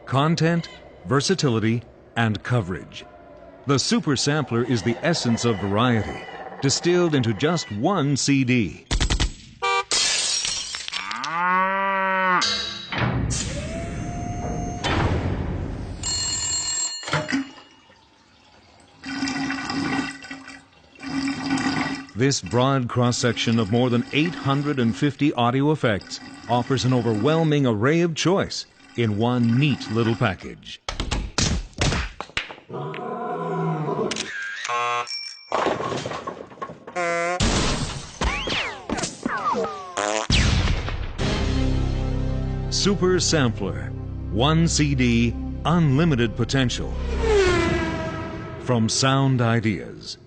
content, versatility, and coverage. The Super Sampler is the essence of variety, distilled into just one CD. This broad cross-section of more than 850 audio effects offers an overwhelming array of choice in one neat little package. Super Sampler. One CD, unlimited potential. From Sound Ideas.